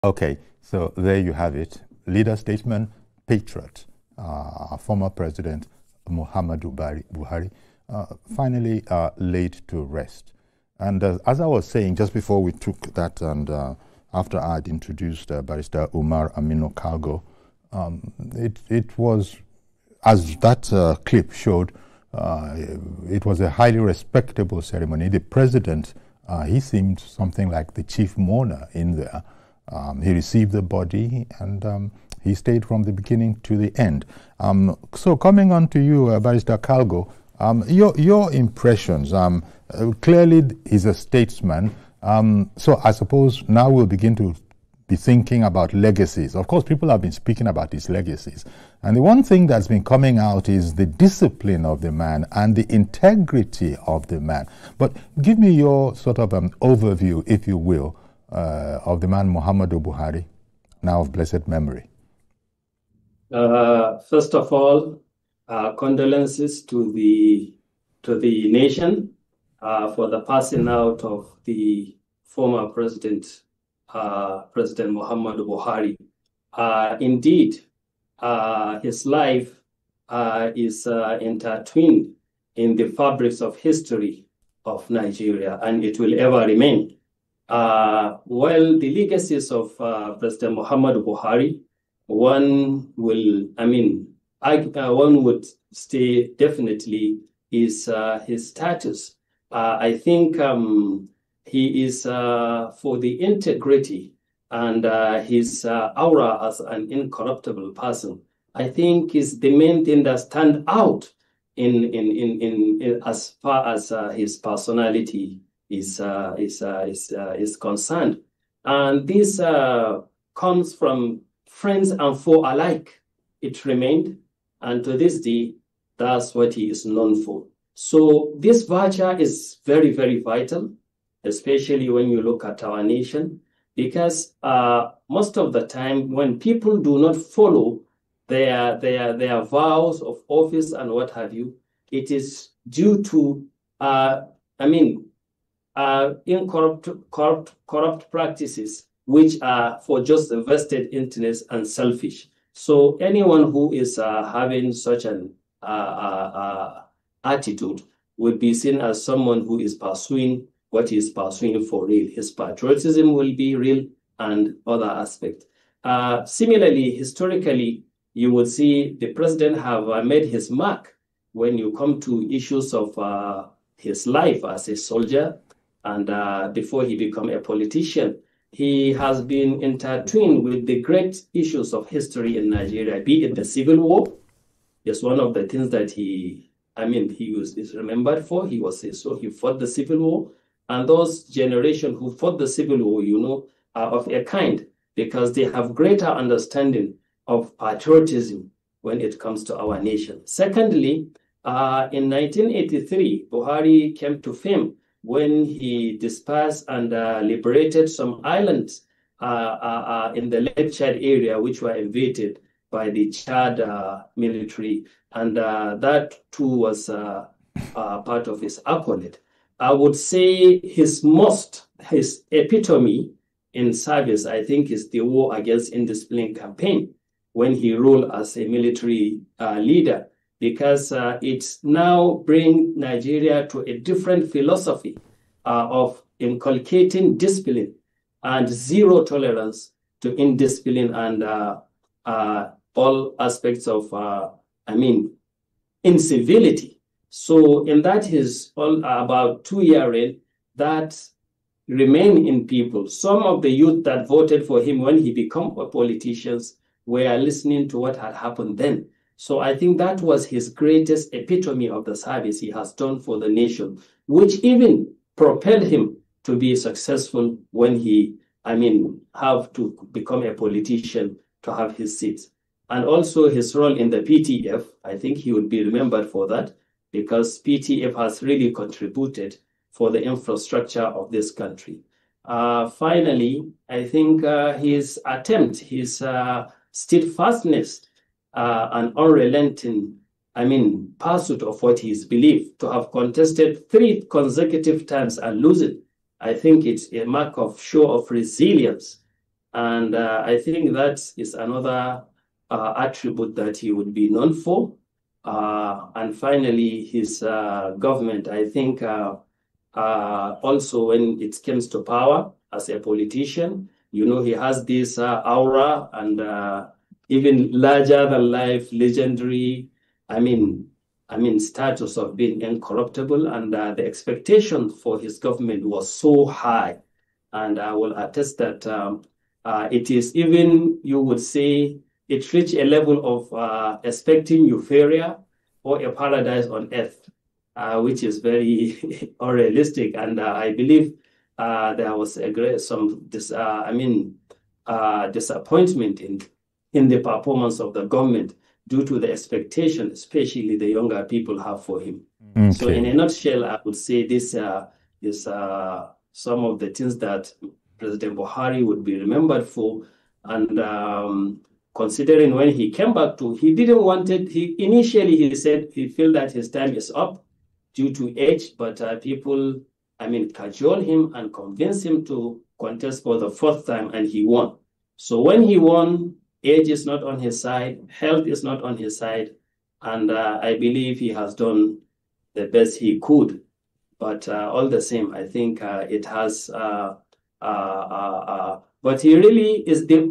Okay, so there you have it. Leader, statesman, patriot, former President Muhammadu Buhari, finally laid to rest. And as I was saying, just before we took that and after I had introduced Barrister Umar Aminu Kalgo, it was, as that clip showed, it was a highly respectable ceremony. The president, he seemed something like the chief mourner in there. He received the body and he stayed from the beginning to the end. So coming on to you, Barrister Kalgo, your impressions. Clearly he's a statesman, so I suppose now we'll begin to be thinking about legacies. Of course, people have been speaking about his legacies. And the one thing that's been coming out is the discipline of the man and the integrity of the man. But give me your sort of overview, if you will, of the man Muhammadu Buhari, now of blessed memory. First of all, condolences to the nation for the passing out of the former President Muhammadu Buhari. Indeed, his life is intertwined in the fabrics of history of Nigeria, and it will ever remain. Well, the legacies of President Muhammadu Buhari, one would say definitely is his status. I think he is for the integrity and his aura as an incorruptible person, I think is the main thing that stands out in as far as his personality is concerned. And this comes from friends and foe alike. It remained, and to this day, that's what he is known for. So this virtue is very, very vital, especially when you look at our nation, because most of the time when people do not follow their vows of office and what have you, it is due to corrupt practices, which are for just vested interests and selfish. So anyone who is having such an attitude would be seen as someone who is pursuing what he is pursuing for real. His patriotism will be real and other aspects. Similarly, historically, you will see the president have made his mark when you come to issues of his life as a soldier and before he became a politician. He has been intertwined with the great issues of history in Nigeria, be it the Civil War. It's one of the things that he is remembered for. He fought the Civil War. And those generation who fought the Civil War, are of a kind because they have greater understanding of patriotism when it comes to our nation. Secondly, in 1983, Buhari came to fame when he dispersed and liberated some islands in the Lake Chad area, which were invaded by the Chad military. And that too was part of his accolade. I would say his epitome in service, I think, is the war against indiscipline campaign when he ruled as a military leader, because it now brings Nigeria to a different philosophy of inculcating discipline and zero tolerance to indiscipline and all aspects of, incivility. So in that his about 2-year reign, that remain in people. Some of the youth that voted for him when he became a politician were listening to what had happened then. So I think that was his greatest epitome of the service he has done for the nation, which even propelled him to be successful when he, have to become a politician to have his seats. And also his role in the PTF, I think he would be remembered for that, because PTF has really contributed for the infrastructure of this country. Finally, I think his attempt, his steadfastness and unrelenting, pursuit of what he is believed to have contested 3 consecutive times and losing, I think it's a mark of show of resilience And I think that is another attribute that he would be known for. And finally, his government, I think also when it comes to power as a politician, you know, he has this aura and even larger than life, legendary, status of being incorruptible. And the expectation for his government was so high. And I will attest that it is even, you would say, it reached a level of expecting euphoria or a paradise on earth, which is very unrealistic. And I believe there was disappointment in the performance of the government due to the expectation, especially the younger people have for him. Okay. So in a nutshell, I would say this is some of the things that President Buhari would be remembered for. And considering when he came back he didn't want it. Initially he said he felt that his time is up due to age, but people, cajoled him and convinced him to contest for the fourth time, and he won. So when he won, age is not on his side, health is not on his side, and I believe he has done the best he could. But all the same, I think it has, but he really is the